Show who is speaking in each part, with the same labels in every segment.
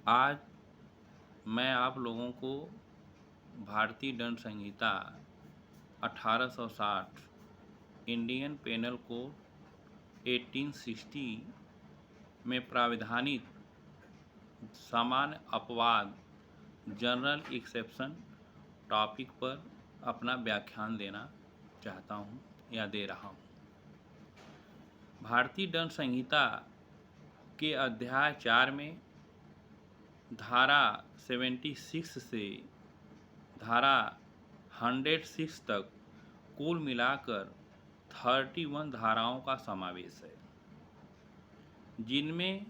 Speaker 1: आज मैं आप लोगों को भारतीय दंड संहिता 1860 इंडियन पेनल कोड 1860 में प्राविधानित सामान्य अपवाद जनरल एक्सेप्शन टॉपिक पर अपना व्याख्यान देना चाहता हूँ या दे रहा हूँ। भारतीय दंड संहिता के अध्याय 4 में धारा 76 से धारा 106 तक कुल मिलाकर 31 धाराओं का समावेश है, जिनमें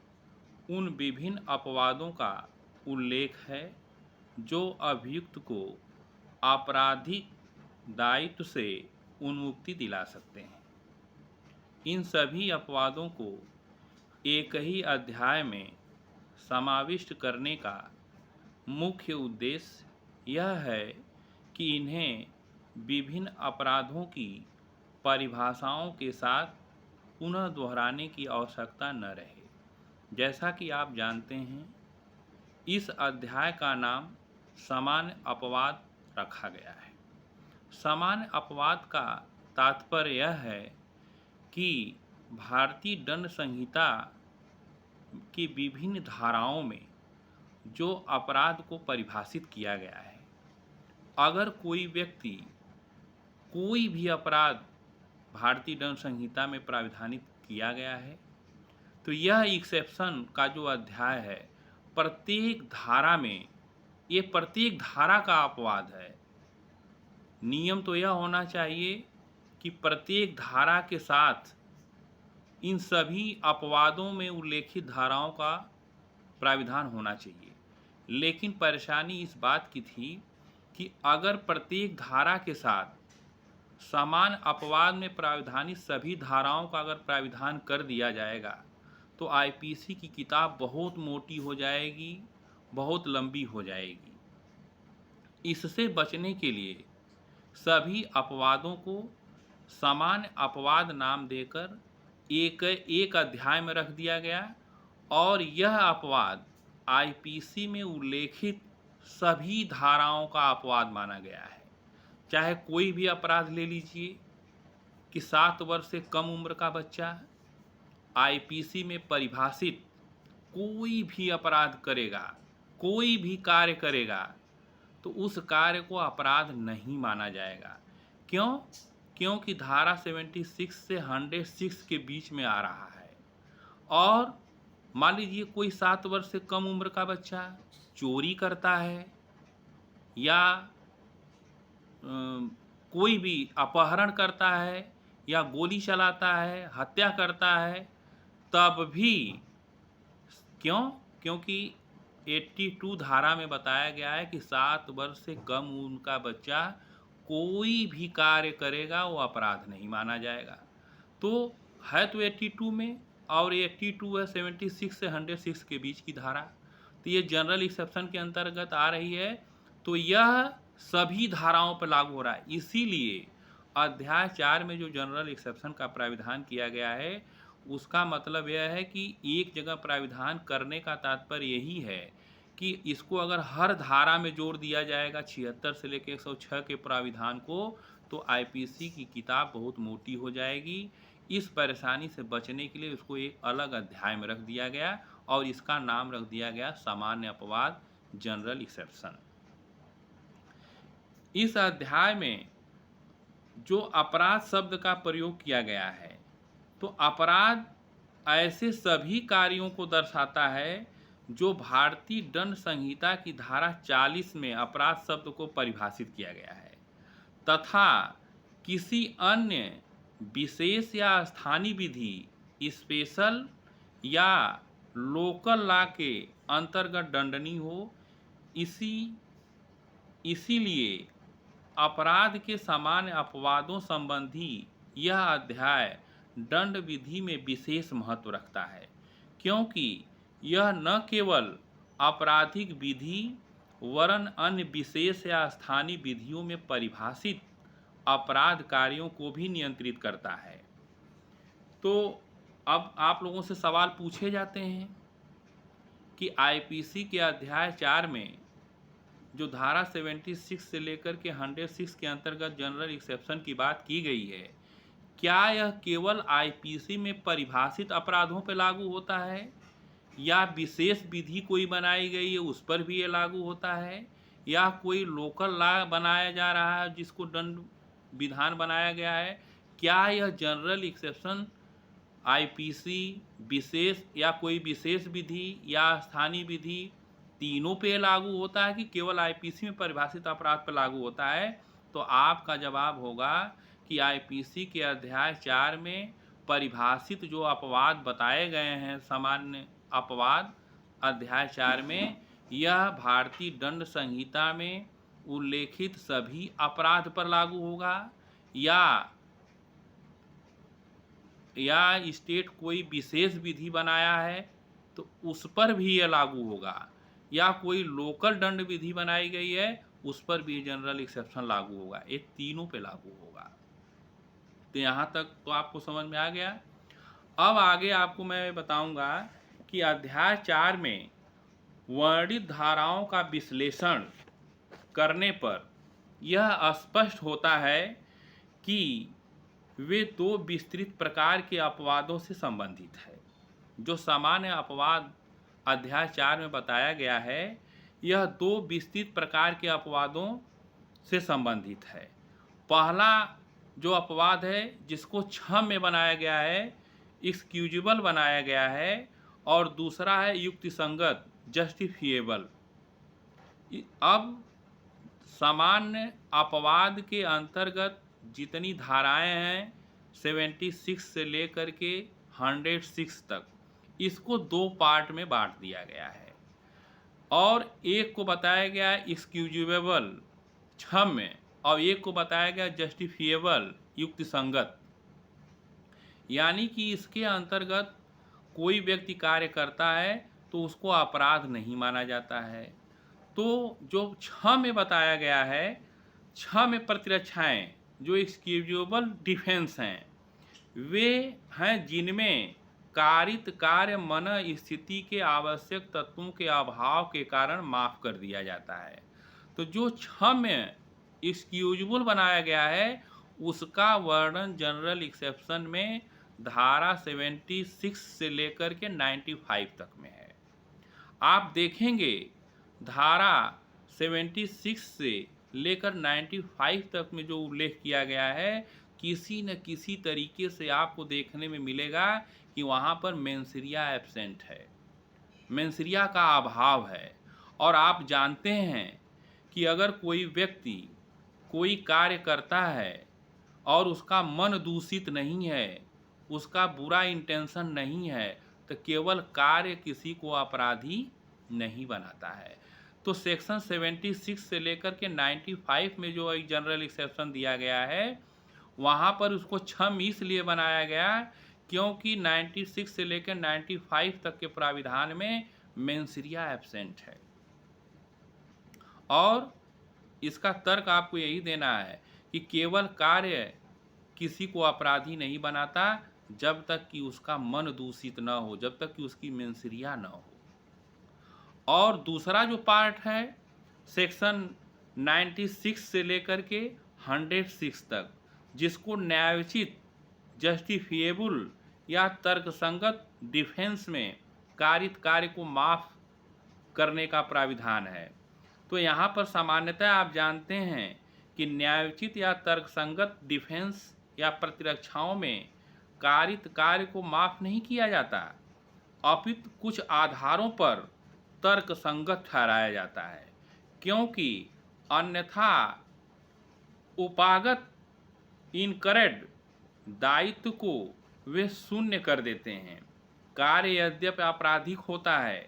Speaker 1: उन विभिन्न अपवादों का उल्लेख है जो अभियुक्त को आपराधिक दायित्व से उन्मुक्ति दिला सकते हैं। इन सभी अपवादों को एक ही अध्याय में समाविष्ट करने का मुख्य उद्देश्य यह है कि इन्हें विभिन्न अपराधों की परिभाषाओं के साथ पुनः दोहराने की आवश्यकता न रहे। जैसा कि आप जानते हैं, इस अध्याय का नाम सामान्य अपवाद रखा गया है। सामान्य अपवाद का तात्पर्य यह है कि भारतीय दंड संहिता की विभिन्न धाराओं में जो अपराध को परिभाषित किया गया है, अगर कोई व्यक्ति कोई भी अपराध भारतीय दंड संहिता में प्राविधानित किया गया है, तो यह एक्सेप्शन का जो अध्याय है, प्रत्येक धारा में ये प्रत्येक धारा का अपवाद है। नियम तो यह होना चाहिए कि प्रत्येक धारा के साथ इन सभी अपवादों में उल्लेखित धाराओं का प्राविधान होना चाहिए। लेकिन परेशानी इस बात की थी कि अगर प्रत्येक धारा के साथ समान अपवाद में प्राविधानित सभी धाराओं का अगर प्राविधान कर दिया जाएगा तो आईपीसी की किताब बहुत मोटी हो जाएगी, बहुत लंबी हो जाएगी। इससे बचने के लिए सभी अपवादों को सामान्य अपवाद नाम देकर एक अध्याय में रख दिया गया और यह अपवाद आईपीसी में उल्लेखित सभी धाराओं का अपवाद माना गया है। चाहे कोई भी अपराध ले लीजिए कि 7 वर्ष से कम उम्र का बच्चा आईपीसी में परिभाषित कोई भी अपराध करेगा, कोई भी कार्य करेगा, तो उस कार्य को अपराध नहीं माना जाएगा। क्यों? क्योंकि धारा 76 से 106 के बीच में आ रहा है। और मान लीजिए कोई 7 वर्ष से कम उम्र का बच्चा चोरी करता है या कोई भी अपहरण करता है या गोली चलाता है, हत्या करता है, तब भी क्यों? क्योंकि 82 धारा में बताया गया है कि 7 वर्ष से कम उम्र का बच्चा कोई भी कार्य करेगा वो अपराध नहीं माना जाएगा। तो है तो 82 में, और 82 है 76 से 106 के बीच की धारा, तो ये जनरल एक्सेप्शन के अंतर्गत आ रही है। तो यह सभी धाराओं पर लागू हो रहा है। इसीलिए अध्याय 4 में जो जनरल एक्सेप्शन का प्राविधान किया गया है, उसका मतलब यह है कि एक जगह प्राविधान करने का तात्पर्य यही है कि इसको अगर हर धारा में जोड़ दिया जाएगा 76 से लेकर 106 के प्राविधान को, तो आईपीसी की किताब बहुत मोटी हो जाएगी। इस परेशानी से बचने के लिए उसको एक अलग अध्याय में रख दिया गया और इसका नाम रख दिया गया सामान्य अपवाद, जनरल एक्सेप्शन। इस अध्याय में जो अपराध शब्द का प्रयोग किया गया है, तो अपराध ऐसे सभी कार्यों को दर्शाता है जो भारतीय दंड संहिता की धारा 40 में अपराध शब्द को परिभाषित किया गया है तथा किसी अन्य विशेष या स्थानीय विधि, स्पेशल या लोकल लॉ के अंतर्गत दंडनीय हो। इसीलिए अपराध के सामान्य अपवादों संबंधी यह अध्याय दंड विधि में विशेष महत्व रखता है, क्योंकि यह न केवल आपराधिक विधि वरन अन्य विशेष या स्थानीय विधियों में परिभाषित अपराध कार्यों को भी नियंत्रित करता है। तो अब आप लोगों से सवाल पूछे जाते हैं कि आईपीसी के अध्याय 4 में जो धारा 76 से लेकर के 106 के अंतर्गत जनरल एक्सेप्शन की बात की गई है, क्या यह केवल आईपीसी में परिभाषित अपराधों पर लागू होता है या विशेष विधि कोई बनाई गई है उस पर भी ये लागू होता है, या कोई लोकल लॉ बनाया जा रहा है जिसको दंड विधान बनाया गया है? क्या यह जनरल एक्सेप्शन आईपीसी विशेष या कोई विशेष विधि या स्थानीय विधि तीनों पे लागू होता है कि केवल आईपीसी में परिभाषित अपराध पर लागू होता है? तो आपका जवाब होगा कि आईपीसी के अध्याय 4 में परिभाषित जो अपवाद बताए गए हैं, सामान्य अपवाद, अध्याय 4 में, यह भारतीय दंड संहिता में उल्लेखित सभी अपराध पर लागू होगा या स्टेट कोई विशेष विधि बनाया है तो उस पर भी यह लागू होगा, या कोई लोकल दंड विधि बनाई गई है उस पर भी जनरल एक्सेप्शन लागू होगा। ये तीनों पे लागू होगा। तो यहाँ तक तो आपको समझ में आ गया। अब आगे आपको मैं बताऊंगा कि अध्याय 4 में वर्णित धाराओं का विश्लेषण करने पर यह स्पष्ट होता है कि वे दो विस्तृत प्रकार के अपवादों से संबंधित है। जो सामान्य अपवाद अध्याय 4 में बताया गया है, यह दो विस्तृत प्रकार के अपवादों से संबंधित है। पहला जो अपवाद है जिसको क्षम्य बनाया गया है, एक्सक्यूजेबल बनाया गया है, और दूसरा है युक्तिसंगत, जस्टिफिएबल। अब सामान्य अपवाद के अंतर्गत जितनी धाराएं हैं 76 से लेकर के 106 तक, इसको दो पार्ट में बांट दिया गया है, और एक को बताया गया एक्सक्यूजेबल, क्षम्य, और एक को बताया गया जस्टिफिएबल, युक्तिसंगत। यानी कि इसके अंतर्गत कोई व्यक्ति कार्य करता है तो उसको अपराध नहीं माना जाता है। तो जो क्षम्य बताया गया है, क्षम्य प्रतिरक्षाएं जो एक्सक्यूजेबल डिफेंस हैं, वे हैं जिनमें कारित कार्य मन स्थिति के आवश्यक तत्वों के अभाव के कारण माफ कर दिया जाता है। तो जो क्षम्य एक्सक्यूजेबल बनाया गया है उसका वर्णन जनरल एक्सेप्शन में धारा 76 से लेकर के 95 तक में है। आप देखेंगे धारा 76 से लेकर 95 तक में जो उल्लेख किया गया है, किसी न किसी तरीके से आपको देखने में मिलेगा कि वहाँ पर मेंसरिया एब्सेंट है, मेंसरिया का अभाव है। और आप जानते हैं कि अगर कोई व्यक्ति कोई कार्य करता है और उसका मन दूषित नहीं है, उसका बुरा इंटेंशन नहीं है, तो केवल कार्य किसी को अपराधी नहीं बनाता है। तो सेक्शन 76 से लेकर के 95 में जो एक जनरल एक्सेप्शन दिया गया है, वहाँ पर उसको क्षम्य इसलिए बनाया गया क्योंकि 96 से लेकर 95 तक के प्राविधान में मेंसरिया एब्सेंट है। और इसका तर्क आपको यही देना है कि केवल कार्य किसी को अपराधी नहीं बनाता जब तक कि उसका मन दूषित न हो, जब तक कि उसकी मेंसरिया न हो। और दूसरा जो पार्ट है सेक्शन 96 से लेकर के 106 तक, जिसको न्यायोचित, जस्टिफिएबल या तर्कसंगत डिफेंस में कारित कार्य को माफ करने का प्राविधान है। तो यहाँ पर सामान्यतः आप जानते हैं कि न्यायोचित या तर्कसंगत डिफेंस या प्रतिरक्षाओं में कारित कार्य को माफ नहीं किया जाता, अपितु कुछ आधारों पर तर्कसंगत ठहराया जाता है, क्योंकि अन्यथा उपागत इनकरेक्ट दायित्व को वे शून्य कर देते हैं। कार्य यद्यपि आपराधिक होता है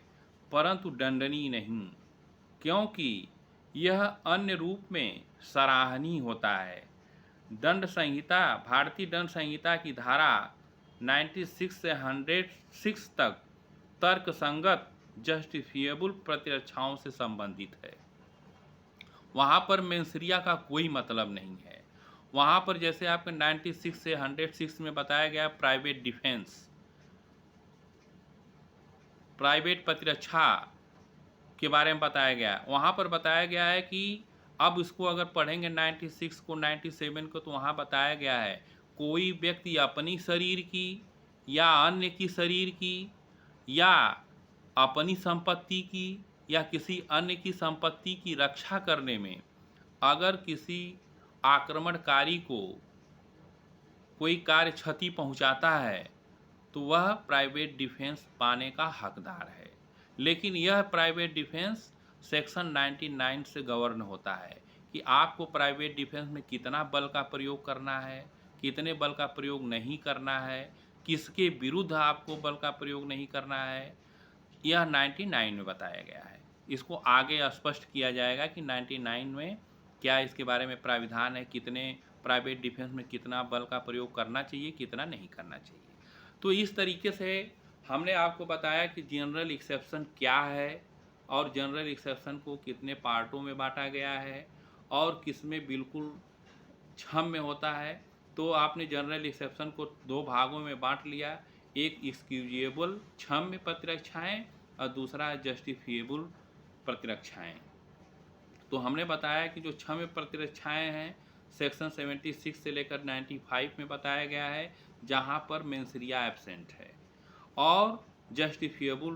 Speaker 1: परंतु दंडनीय नहीं, क्योंकि यह अन्य रूप में सराहनीय होता है। दंड संहिता, भारतीय दंड संहिता की धारा 96 से 106 तक तर्कसंगत, जस्टिफिएबल प्रतिरक्षाओं से संबंधित है। वहाँ पर मेंसरिया का कोई मतलब नहीं है। वहाँ पर जैसे आपके 96 से 106 में बताया गया प्राइवेट डिफेंस, प्राइवेट प्रतिरक्षा के बारे में बताया गया। वहाँ पर बताया गया है कि अब इसको अगर पढ़ेंगे 96 को 97 को, तो वहाँ बताया गया है कोई व्यक्ति अपनी शरीर की या अन्य की शरीर की या अपनी संपत्ति की या किसी अन्य की संपत्ति की रक्षा करने में अगर किसी आक्रमणकारी को कोई कार्य क्षति पहुंचाता है तो वह प्राइवेट डिफेंस पाने का हकदार है। लेकिन यह प्राइवेट डिफेंस सेक्शन 99 से गवर्न होता है कि आपको प्राइवेट डिफेंस में कितना बल का प्रयोग करना है, कितने बल का प्रयोग नहीं करना है, किसके विरुद्ध आपको बल का प्रयोग नहीं करना है, यह 99 में बताया गया है। इसको आगे स्पष्ट किया जाएगा कि 99 में क्या इसके बारे में प्राविधान है, कितने प्राइवेट डिफेंस में कितना बल का प्रयोग करना चाहिए, कितना नहीं करना चाहिए। तो इस तरीके से हमने आपको बताया कि जनरल एक्सेप्शन क्या है और जनरल एक्सेप्शन को कितने पार्टों में बांटा गया है और किसमें बिल्कुल क्षम्य होता है। तो आपने जनरल एक्सेप्शन को दो भागों में बांट लिया, एक एक्सक्यूजेबल क्षम्य प्रतिरक्षाएं और दूसरा जस्टिफिएबल प्रतिरक्षाएं। तो हमने बताया कि जो क्षम्य प्रतिरक्षाएं हैं सेक्शन 76 से लेकर 95 में बताया गया है, जहां पर मेंसरिया एब्सेंट है, और जस्टिफिएबल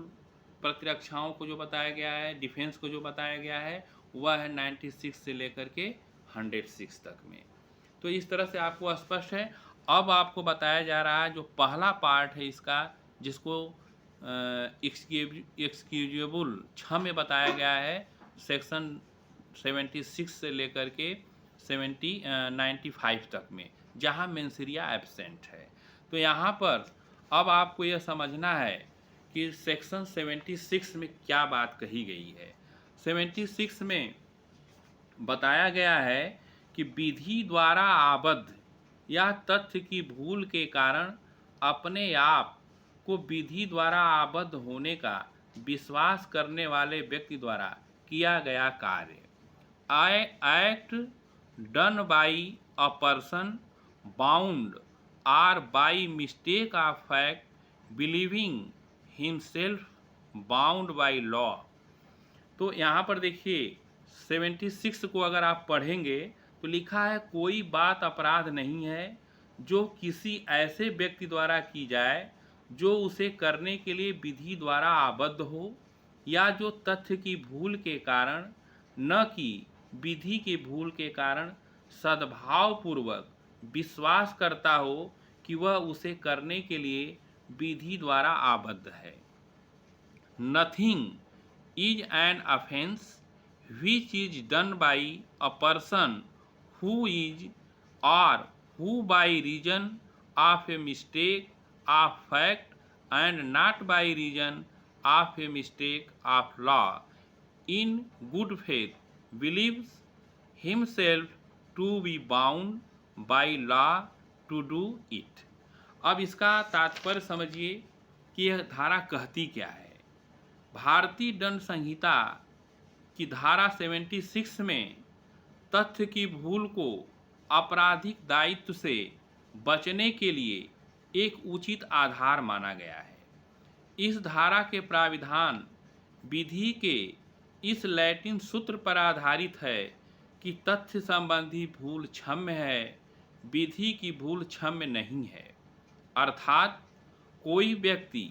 Speaker 1: प्रतिरक्षाओं को जो बताया गया है, डिफेंस को जो बताया गया है, वह है 96 से लेकर के 106 तक में। तो इस तरह से आपको स्पष्ट है। अब आपको बताया जा रहा है जो पहला पार्ट है इसका, जिसको एक्सक्यूजेबल क्षम्य बताया गया है सेक्शन 76 से लेकर के 95 तक में, जहां मेंसरिया एब्सेंट है। तो यहाँ पर अब आपको यह समझना है कि सेक्शन 76 में क्या बात कही गई है। 76 में बताया गया है कि विधि द्वारा आबद्ध या तथ्य की भूल के कारण अपने आप को विधि द्वारा आबद्ध होने का विश्वास करने वाले व्यक्ति द्वारा किया गया कार्य, act done by a person bound or by mistake of fact believing himself bound by law. तो यहाँ पर देखिए 76 को अगर आप पढ़ेंगे तो लिखा है कोई बात अपराध नहीं है जो किसी ऐसे व्यक्ति द्वारा की जाए जो उसे करने के लिए विधि द्वारा आबद्ध हो, या जो तथ्य की भूल के कारण, न कि विधि के भूल के कारण सद्भावपूर्वक विश्वास करता हो कि वह उसे करने के लिए विधि द्वारा आबद्ध है। Nothing is an offense which is done by a person who is or who by reason of a mistake of fact and not by reason of a mistake of law in good faith believes himself to be bound by law to do it। अब इसका तात्पर्य समझिए कि यह धारा कहती क्या है। भारतीय दंड संहिता की धारा 76 में तथ्य की भूल को आपराधिक दायित्व से बचने के लिए एक उचित आधार माना गया है। इस धारा के प्राविधान विधि के इस लैटिन सूत्र पर आधारित है कि तथ्य संबंधी भूल क्षम्य है, विधि की भूल क्षम्य नहीं है। अर्थात कोई व्यक्ति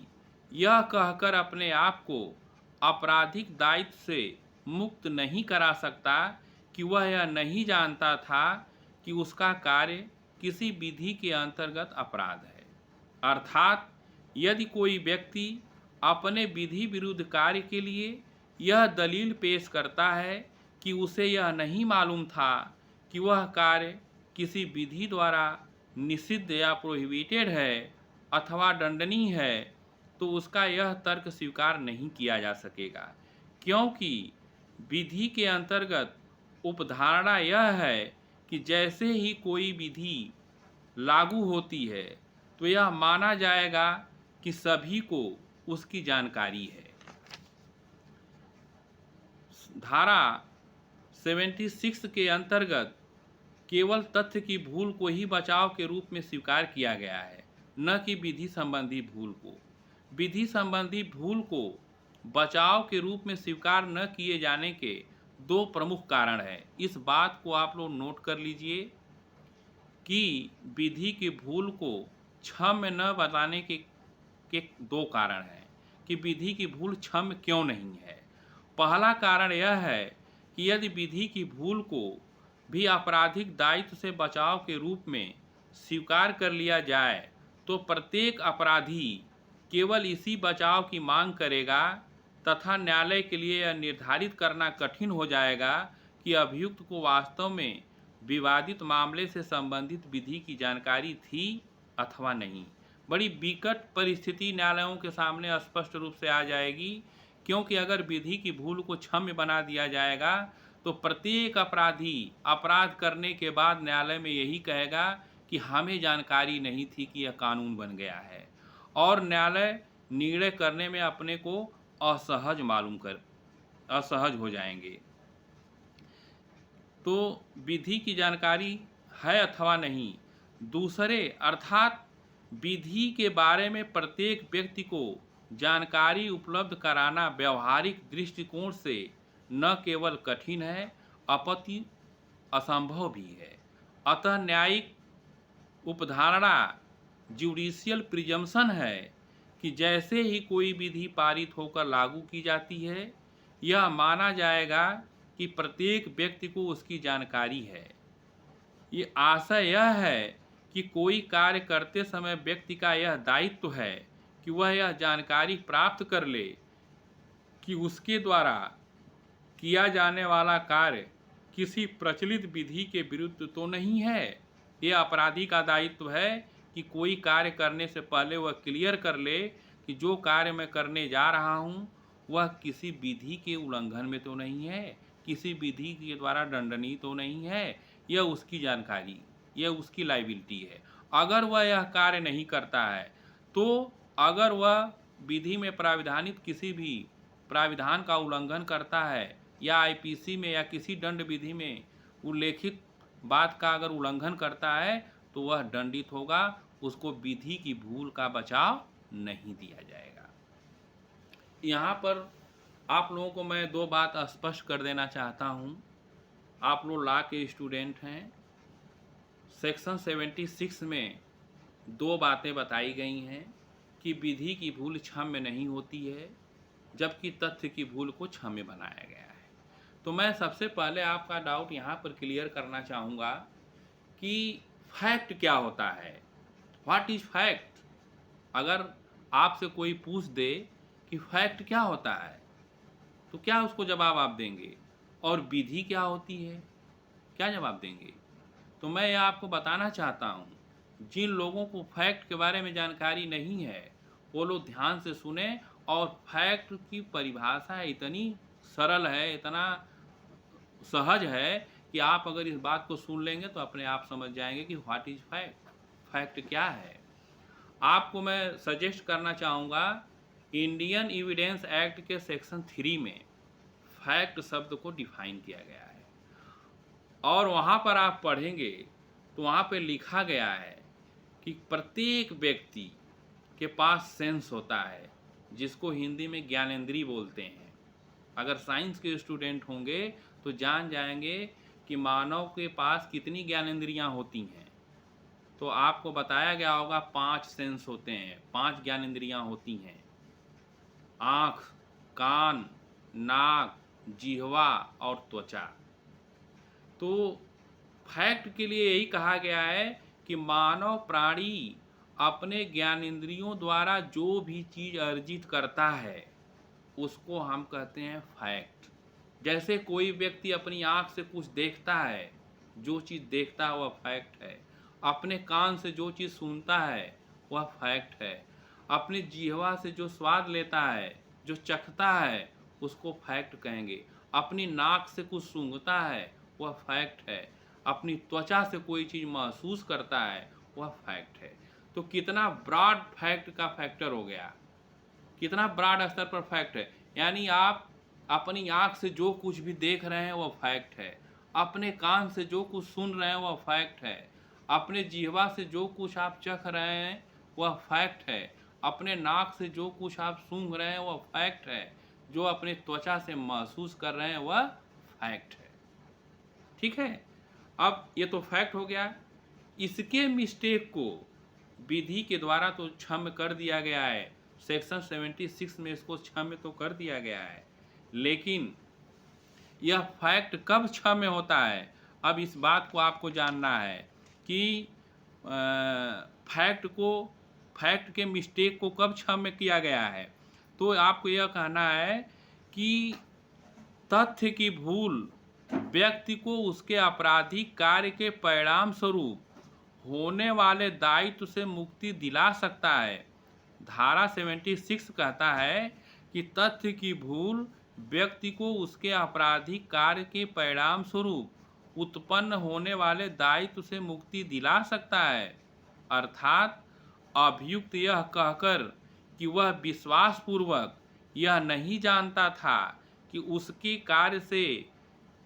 Speaker 1: यह कहकर अपने आप को आपराधिक दायित्व से मुक्त नहीं करा सकता कि वह यह नहीं जानता था कि उसका कार्य किसी विधि के अंतर्गत अपराध है। अर्थात यदि कोई व्यक्ति अपने विधि विरुद्ध कार्य के लिए यह दलील पेश करता है कि उसे यह नहीं मालूम था कि वह कार्य किसी विधि द्वारा निषिद्ध या प्रोहिबिटेड है अथवा दंडनीय है, तो उसका यह तर्क स्वीकार नहीं किया जा सकेगा, क्योंकि विधि के अंतर्गत उपधारणा यह है कि जैसे ही कोई विधि लागू होती है तो यह माना जाएगा कि सभी को उसकी जानकारी है। धारा 76 के अंतर्गत केवल तथ्य की भूल को ही बचाव के रूप में स्वीकार किया गया है, न कि विधि संबंधी भूल को। विधि संबंधी भूल को बचाव के रूप में स्वीकार न किए जाने के दो प्रमुख कारण हैं। इस बात को आप लोग नोट कर लीजिए कि विधि की भूल को क्षम्य न बताने के दो कारण हैं कि विधि की भूल क्षम्य क्यों नहीं है। पहला कारण यह है कि यदि विधि की भूल को भी आपराधिक दायित्व से बचाव के रूप में स्वीकार कर लिया जाए तो प्रत्येक अपराधी केवल इसी बचाव की मांग करेगा तथा न्यायालय के लिए यह निर्धारित करना कठिन हो जाएगा कि अभियुक्त को वास्तव में विवादित मामले से संबंधित विधि की जानकारी थी अथवा नहीं। बड़ी विकट परिस्थिति न्यायालयों के सामने स्पष्ट रूप से आ जाएगी, क्योंकि अगर विधि की भूल को क्षम्य बना दिया जाएगा तो प्रत्येक अपराधी अपराध करने के बाद न्यायालय में यही कहेगा कि हमें जानकारी नहीं थी कि यह कानून बन गया है, और न्यायालय निर्णय करने में अपने को असहज हो जाएंगे। तो विधि की जानकारी है अथवा नहीं, दूसरे अर्थात विधि के बारे में प्रत्येक व्यक्ति को जानकारी उपलब्ध कराना व्यवहारिक दृष्टिकोण से न केवल कठिन है अपितु असंभव भी है। अतः न्यायिक उपधारणा जुडिशियल प्रिजम्पशन है कि जैसे ही कोई विधि पारित होकर लागू की जाती है, यह माना जाएगा कि प्रत्येक व्यक्ति को उसकी जानकारी है। ये आशय यह है कि कोई कार्य करते समय व्यक्ति का यह दायित्व है कि वह यह जानकारी प्राप्त कर ले कि उसके द्वारा किया जाने वाला कार्य किसी प्रचलित विधि के विरुद्ध तो नहीं है। यह अपराधी का दायित्व है कि कोई कार्य करने से पहले वह क्लियर कर ले कि जो कार्य मैं करने जा रहा हूँ वह किसी विधि के उल्लंघन में तो नहीं है, किसी विधि के द्वारा दंडनीय तो नहीं है। यह उसकी जानकारी, यह उसकी लायबिलिटी है। अगर वह यह कार्य नहीं करता है तो अगर वह विधि में प्राविधानित किसी भी प्राविधान का उल्लंघन करता है या आईपीसी में या किसी दंड विधि में उल्लेखित बात का अगर उल्लंघन करता है तो वह दंडित होगा, उसको विधि की भूल का बचाव नहीं दिया जाएगा। यहाँ पर आप लोगों को मैं दो बात स्पष्ट कर देना चाहता हूँ। आप लोग लॉ के स्टूडेंट हैं। सेक्शन 76 में दो बातें बताई गई हैं कि विधि की भूल क्षम्य नहीं होती है, जबकि तथ्य की भूल को क्षम्य बनाया गया है। तो मैं सबसे पहले आपका डाउट यहाँ पर क्लियर करना चाहूँगा कि फैक्ट क्या होता है, व्हाट इज फैक्ट। अगर आपसे कोई पूछ दे कि फैक्ट क्या होता है तो क्या उसको जवाब आप देंगे, और विधि क्या होती है क्या जवाब देंगे। तो मैं यह आपको बताना चाहता हूँ, जिन लोगों को फैक्ट के बारे में जानकारी नहीं है वो लोग ध्यान से सुने। और फैक्ट की परिभाषा इतनी सरल है, इतना सहज है कि आप अगर इस बात को सुन लेंगे तो अपने आप समझ जाएंगे कि व्हाट इज फैक्ट, फैक्ट क्या है। आपको मैं सजेस्ट करना चाहूँगा, इंडियन एविडेंस एक्ट के सेक्शन 3 में फैक्ट शब्द को डिफाइन किया गया है, और वहाँ पर आप पढ़ेंगे तो वहाँ पे लिखा गया है कि प्रत्येक व्यक्ति के पास सेंस होता है, जिसको हिंदी में ज्ञानेंद्रिय बोलते हैं। अगर साइंस के स्टूडेंट होंगे तो जान जाएंगे कि मानव के पास कितनी ज्ञानेंद्रियाँ होती हैं। तो आपको बताया गया होगा 5 सेंस होते हैं, 5 ज्ञानेंद्रियाँ होती हैं: आँख, कान, नाक, जिह्वा और त्वचा। तो फैक्ट के लिए यही कहा गया है कि मानव प्राणी अपने ज्ञानेंद्रियों द्वारा जो भी चीज़ अर्जित करता है उसको हम कहते हैं फैक्ट। जैसे कोई व्यक्ति अपनी आँख से कुछ देखता है, जो चीज़ देखता है वह फैक्ट है। अपने कान से जो चीज़ सुनता है वह फैक्ट है। अपनी जिह्वा से जो स्वाद लेता है, जो चखता है, उसको फैक्ट कहेंगे। अपनी नाक से कुछ सूंघता है वह फैक्ट है। अपनी त्वचा से कोई चीज़ महसूस करता है वह फैक्ट है। तो कितना ब्रॉड फैक्ट का फैक्टर हो गया, कितना ब्रॉड स्तर पर फैक्ट है। यानी आप अपनी आँख से जो कुछ भी देख रहे हैं वह फैक्ट है, अपने कान से जो कुछ सुन रहे हैं वह फैक्ट है, अपने जिह्वा से जो कुछ आप चख रहे हैं वह फैक्ट है, अपने नाक से जो कुछ आप सूंघ रहे हैं वह फैक्ट है। जो अपने त्वचा से महसूस कर रहे हैं वह फैक्ट है। ठीक है, अब ये तो फैक्ट हो गया। इसके मिस्टेक को विधि के द्वारा तो क्षम्य कर दिया गया है, सेक्शन 76 में इसको क्षम्य तो कर दिया गया है, लेकिन यह फैक्ट कब क्षम्य होता है? अब इस बात को आपको जानना है कि फैक्ट के मिस्टेक को कब क्षम्य किया गया है। तो आपको यह कहना है कि तथ्य की भूल व्यक्ति को उसके आपराधिक कार्य के परिणाम स्वरूप होने वाले दायित्व से मुक्ति दिला सकता है। धारा 76 कहता है कि तथ्य की भूल व्यक्ति को उसके आपराधिक कार्य के परिणाम स्वरूप उत्पन्न होने वाले दायित्व से मुक्ति दिला सकता है। अर्थात अभियुक्त यह कहकर कि वह विश्वासपूर्वक यह नहीं जानता था कि उसके कार्य से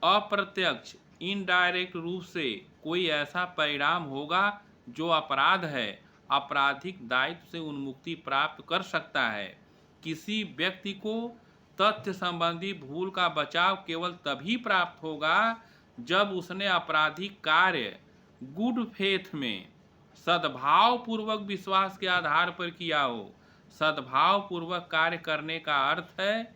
Speaker 1: अप्रत्यक्ष इनडायरेक्ट रूप से कोई ऐसा परिणाम होगा जो अपराध है, आपराधिक दायित्व से उन्मुक्ति प्राप्त कर सकता है। किसी व्यक्ति को तथ्य संबंधी भूल का बचाव केवल तभी प्राप्त होगा जब उसने आपराधिक कार्य गुड फेथ में सद्भाव पूर्वक विश्वास के आधार पर किया हो। सद्भाव पूर्वक कार्य करने का अर्थ है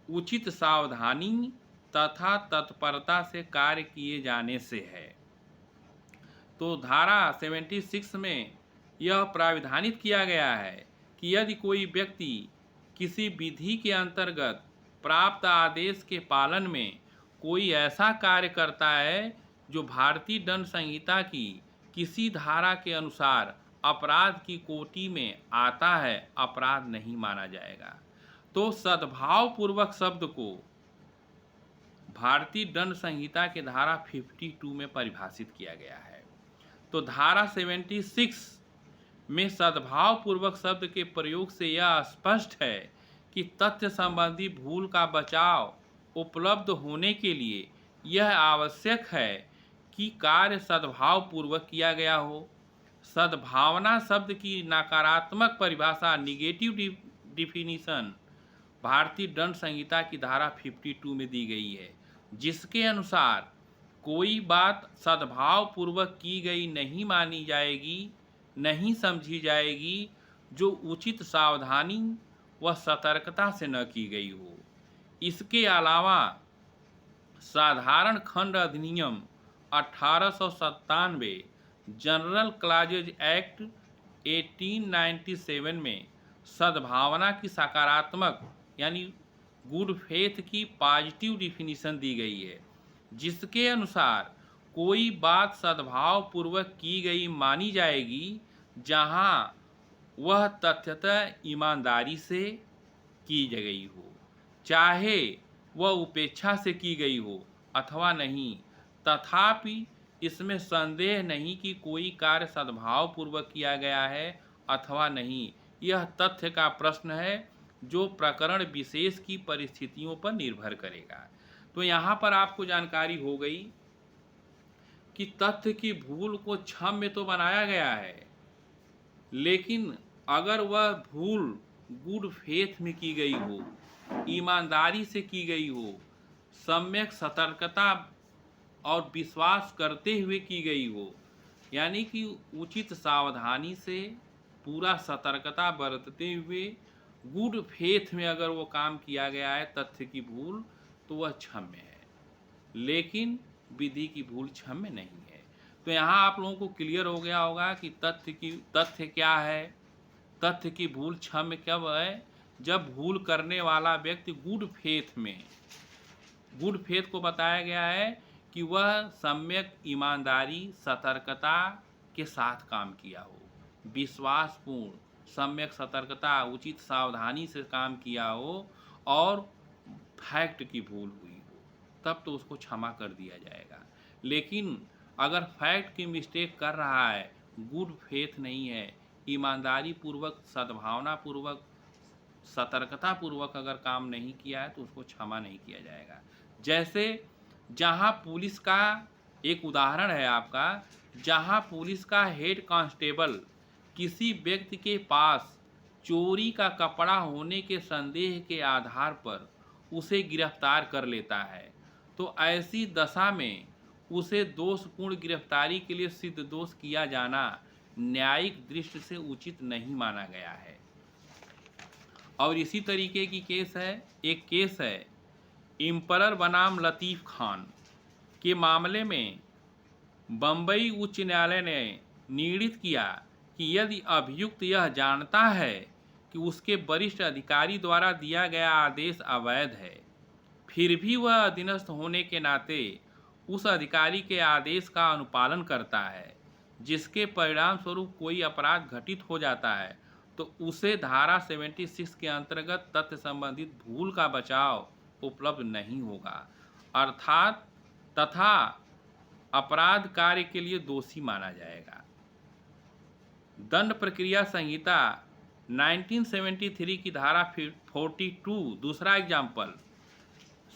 Speaker 1: उचित सावधानी तथा तत्परता से कार्य किए जाने से है। तो धारा 76 में यह प्राविधानित किया गया है कि यदि कोई व्यक्ति किसी विधि के अंतर्गत प्राप्त आदेश के पालन में कोई ऐसा कार्य करता है जो भारतीय दंड संहिता की किसी धारा के अनुसार अपराध की कोटि में आता है, अपराध नहीं माना जाएगा। तो सद्भाव पूर्वक शब्द को भारतीय दंड संहिता के धारा 52 में परिभाषित किया गया है। तो धारा 76 में सद्भाव पूर्वक शब्द के प्रयोग से यह स्पष्ट है कि तथ्य संबंधी भूल का बचाव उपलब्ध होने के लिए यह आवश्यक है कि कार्य सद्भाव पूर्वक किया गया हो। सद्भावना शब्द की नकारात्मक परिभाषा निगेटिव डिफिनीशन भारतीय दंड संहिता की धारा 52 में दी गई है, जिसके अनुसार कोई बात सद्भाव पूर्वक की गई नहीं मानी जाएगी, नहीं समझी जाएगी जो उचित सावधानी व सतर्कता से न की गई हो। इसके अलावा साधारण खंड अधिनियम 1897 जनरल क्लॉजेज एक्ट 1897 में सद्भावना की सकारात्मक यानी गुड फेथ की पॉजिटिव डिफिनीशन दी गई है, जिसके अनुसार कोई बात सद्भाव पूर्वक की गई मानी जाएगी जहां वह तथ्यतः ईमानदारी से की गई हो, चाहे वह उपेक्षा से की गई हो अथवा नहीं। तथापि इसमें संदेह नहीं कि कोई कार्य सद्भाव पूर्वक किया गया है अथवा नहीं। यह तथ्य का प्रश्न है जो प्रकरण विशेष की परिस्थितियों पर निर्भर करेगा। तो यहाँ पर आपको जानकारी हो गई कि तथ्य की भूल को क्षम्य तो बनाया गया है, लेकिन अगर वह भूल गुड फेथ में की गई हो, ईमानदारी से की गई हो, सम्यक सतर्कता और विश्वास करते हुए की गई हो, यानी कि उचित सावधानी से पूरा सतर्कता बरतते हुए गुड फेथ में अगर वो काम किया गया है तथ्य की भूल, तो वह क्षम्य है, लेकिन विधि की भूल क्षम्य नहीं है। तो यहाँ आप लोगों को क्लियर हो गया होगा कि तथ्य क्या है। तथ्य की भूल क्षम्य कब है? जब भूल करने वाला व्यक्ति गुड फेथ को बताया गया है कि वह सम्यक ईमानदारी सतर्कता के साथ काम किया हो, विश्वासपूर्ण सम्यक सतर्कता उचित सावधानी से काम किया हो और फैक्ट की भूल हुई हो, तब तो उसको क्षमा कर दिया जाएगा। लेकिन अगर फैक्ट की मिस्टेक कर रहा है, गुड फेथ नहीं है, ईमानदारी पूर्वक सद्भावना पूर्वक सतर्कता पूर्वक अगर काम नहीं किया है, तो उसको क्षमा नहीं किया जाएगा। जैसे जहां पुलिस का एक उदाहरण है आपका, जहां पुलिस का हेड कांस्टेबल किसी व्यक्ति के पास चोरी का कपड़ा होने के संदेह के आधार पर उसे गिरफ्तार कर लेता है, तो ऐसी दशा में उसे दोषपूर्ण गिरफ्तारी के लिए सिद्ध दोष किया जाना न्यायिक दृष्टि से उचित नहीं माना गया है। और इसी तरीके की एक केस है इम्परर बनाम लतीफ़ खान के मामले में बम्बई उच्च न्यायालय ने निर्णित किया कि यदि अभियुक्त यह जानता है कि उसके वरिष्ठ अधिकारी द्वारा दिया गया आदेश अवैध है, फिर भी वह अधीनस्थ होने के नाते उस अधिकारी के आदेश का अनुपालन करता है, जिसके परिणाम स्वरूप कोई अपराध घटित हो जाता है, तो उसे धारा 76 के अंतर्गत तथ्य संबंधित भूल का बचाव उपलब्ध नहीं होगा, अर्थात तथा अपराध कार्य के लिए दोषी माना जाएगा। दंड प्रक्रिया संहिता 1973 की धारा 42 दूसरा एग्जाम्पल,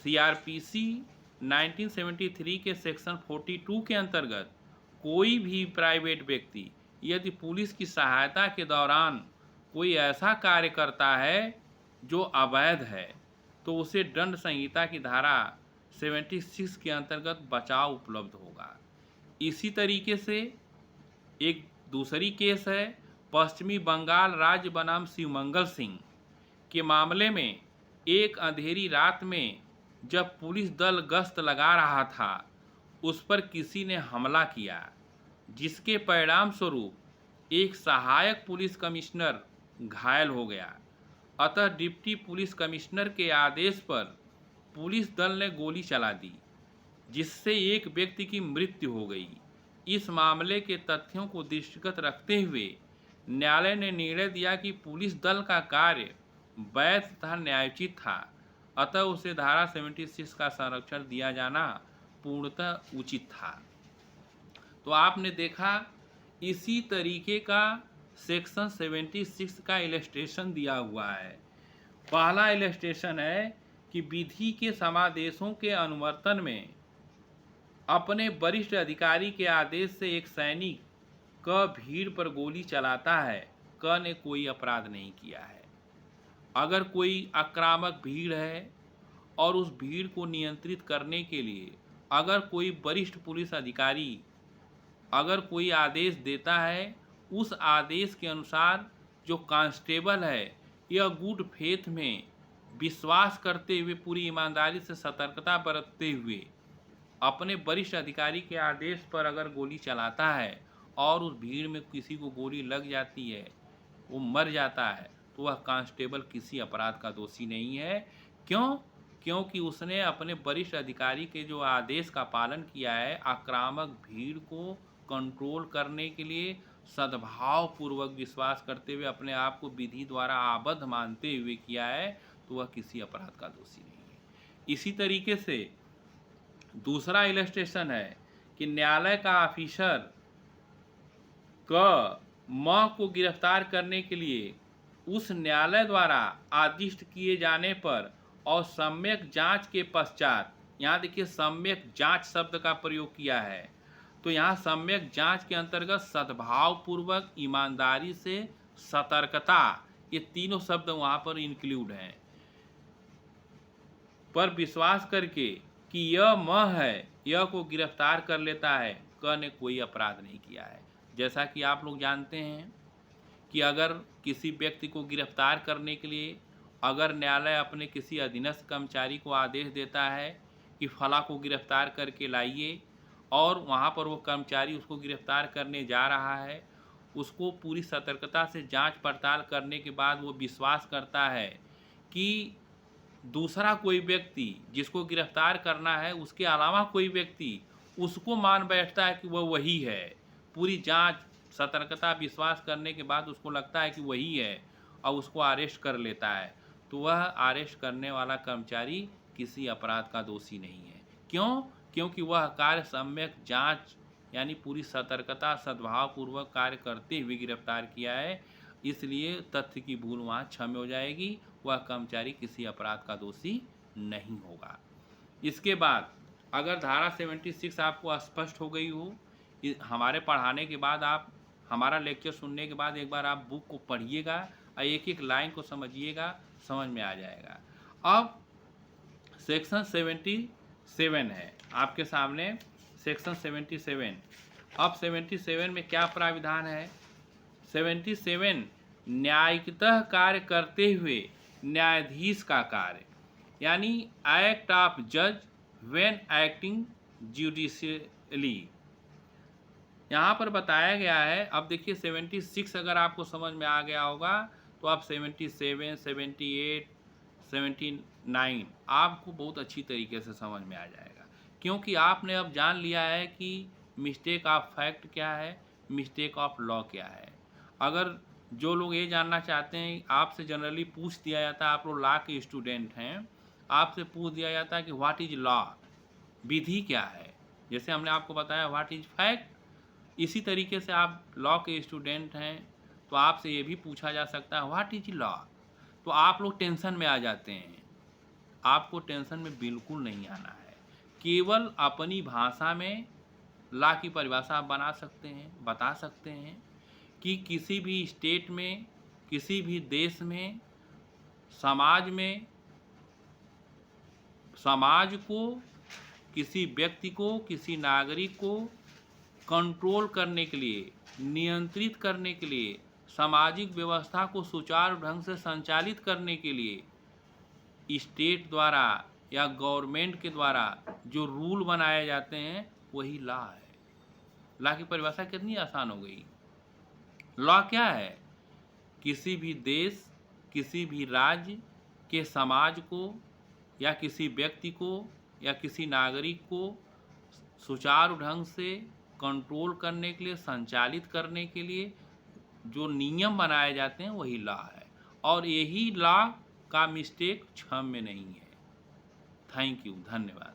Speaker 1: सीआरपीसी 1973 के सेक्शन 42 के अंतर्गत कोई भी प्राइवेट व्यक्ति यदि पुलिस की सहायता के दौरान कोई ऐसा कार्य करता है जो अवैध है, तो उसे दंड संहिता की धारा 76 के अंतर्गत बचाव उपलब्ध होगा। इसी तरीके से एक दूसरी केस है पश्चिमी बंगाल राज्य बनाम शिवमंगल सिंह के मामले में एक अंधेरी रात में जब पुलिस दल गश्त लगा रहा था, उस पर किसी ने हमला किया, जिसके परिणाम स्वरूप एक सहायक पुलिस कमिश्नर घायल हो गया। अतः डिप्टी पुलिस कमिश्नर के आदेश पर पुलिस दल ने गोली चला दी, जिससे एक व्यक्ति की मृत्यु हो गई। इस मामले के तथ्यों को दृष्टिगत रखते हुए न्यायालय ने निर्णय दिया कि पुलिस दल का कार्य वैध तथा न्यायोचित था, अतः उसे धारा 76 का संरक्षण दिया जाना पूर्णतः उचित था। तो आपने देखा इसी तरीके का सेक्शन 76 का इलस्ट्रेशन दिया हुआ है। पहला इलस्ट्रेशन है कि विधि के समादेशों के अनुवर्तन में अपने वरिष्ठ अधिकारी के आदेश से एक सैनिक क भीड़ पर गोली चलाता है, क ने कोई अपराध नहीं किया है। अगर कोई आक्रामक भीड़ है और उस भीड़ को नियंत्रित करने के लिए अगर कोई वरिष्ठ पुलिस अधिकारी अगर कोई आदेश देता है, उस आदेश के अनुसार जो कांस्टेबल है यह गुड फेथ में विश्वास करते हुए पूरी ईमानदारी से सतर्कता बरतते हुए अपने वरिष्ठ अधिकारी के आदेश पर अगर गोली चलाता है और उस भीड़ में किसी को गोली लग जाती है, वो मर जाता है, तो वह कांस्टेबल किसी अपराध का दोषी नहीं है। क्यों? क्योंकि उसने अपने वरिष्ठ अधिकारी के जो आदेश का पालन किया है, आक्रामक भीड़ को कंट्रोल करने के लिए सद्भाव पूर्वक विश्वास करते हुए अपने आप को विधि द्वारा आबद्ध मानते हुए किया है, तो वह किसी अपराध का दोषी नहीं है। इसी तरीके से दूसरा इलस्ट्रेशन है कि न्यायालय का ऑफिसर को गिरफ्तार करने के लिए उस न्यायालय द्वारा आदिष्ट किए जाने पर और सम्यक जांच के पश्चात, यहाँ देखिए सम्यक जांच शब्द का प्रयोग किया है, तो यहाँ सम्यक जांच के अंतर्गत सद्भाव पूर्वक, ईमानदारी से, सतर्कता, ये तीनों शब्द वहाँ पर इंक्लूड हैं, पर विश्वास करके कि यह है, यह को गिरफ्तार कर लेता है, क ने कोई अपराध नहीं किया है। जैसा कि आप लोग जानते हैं कि अगर किसी व्यक्ति को गिरफ्तार करने के लिए अगर न्यायालय अपने किसी अधीनस्थ कर्मचारी को आदेश देता है कि फला को गिरफ्तार करके लाइए, और वहाँ पर वो कर्मचारी उसको गिरफ्तार करने जा रहा है, उसको पूरी सतर्कता से जांच पड़ताल करने के बाद वो विश्वास करता है कि दूसरा कोई व्यक्ति जिसको गिरफ्तार करना है उसके अलावा कोई व्यक्ति उसको मान बैठता है कि वह वही है, पूरी जांच सतर्कता विश्वास करने के बाद उसको लगता है कि वही है और उसको अरेस्ट कर लेता है, तो वह अरेस्ट करने वाला कर्मचारी किसी अपराध का दोषी नहीं है। क्यों? क्योंकि वह कार्य सम्यक जांच यानी पूरी सतर्कता सद्भावपूर्वक कार्य करते हुए गिरफ्तार किया है, इसलिए तथ्य की भूल वहाँ क्षम्य हो जाएगी, वह कर्मचारी किसी अपराध का दोषी नहीं होगा। इसके बाद अगर धारा 76 आपको स्पष्ट हो गई हो, हमारे पढ़ाने के बाद आप हमारा लेक्चर सुनने के बाद एक बार आप बुक को पढ़िएगा और एक एक लाइन को समझिएगा, समझ में आ जाएगा। अब सेक्शन 77 है आपके सामने, सेक्शन 77। अब 77 में क्या प्राविधान है? 77 न्यायिकतः कार्य करते हुए न्यायाधीश का कार्य, यानी एक्ट ऑफ जज व्हेन एक्टिंग जुडिशियली, यहाँ पर बताया गया है। अब देखिए 76 अगर आपको समझ में आ गया होगा तो आप 77, 78, 79 आपको बहुत अच्छी तरीके से समझ में आ जाएगा, क्योंकि आपने अब जान लिया है कि मिस्टेक ऑफ फैक्ट क्या है, मिस्टेक ऑफ लॉ क्या है। अगर जो लोग ये जानना चाहते हैं, आपसे जनरली पूछ दिया जाता है, आप लोग लॉ के स्टूडेंट हैं, आपसे पूछ दिया जाता है कि व्हाट इज लॉ, विधि क्या है। जैसे हमने आपको बताया व्हाट इज फैक्ट, इसी तरीके से आप लॉ के स्टूडेंट हैं तो आपसे ये भी पूछा जा सकता है व्हाट इज लॉ। तो आप लोग टेंशन में आ जाते हैं। आपको टेंशन में बिल्कुल नहीं आना है। केवल अपनी भाषा में लॉ की परिभाषा आप बना सकते हैं, बता सकते हैं कि किसी भी स्टेट में, किसी भी देश में, समाज को, किसी व्यक्ति को, किसी नागरिक को कंट्रोल करने के लिए, नियंत्रित करने के लिए, सामाजिक व्यवस्था को सुचारू ढंग से संचालित करने के लिए स्टेट द्वारा या गवर्नमेंट के द्वारा जो रूल बनाए जाते हैं वही लॉ है। लॉ की परिभाषा कितनी आसान हो गई। लॉ क्या है? किसी भी देश, किसी भी राज्य के समाज को या किसी व्यक्ति को या किसी नागरिक को सुचारू ढंग से कंट्रोल करने के लिए, संचालित करने के लिए जो नियम बनाए जाते हैं वही लॉ है, और यही लॉ का मिस्टेक क्षम्य नहीं है। थैंक यू, धन्यवाद।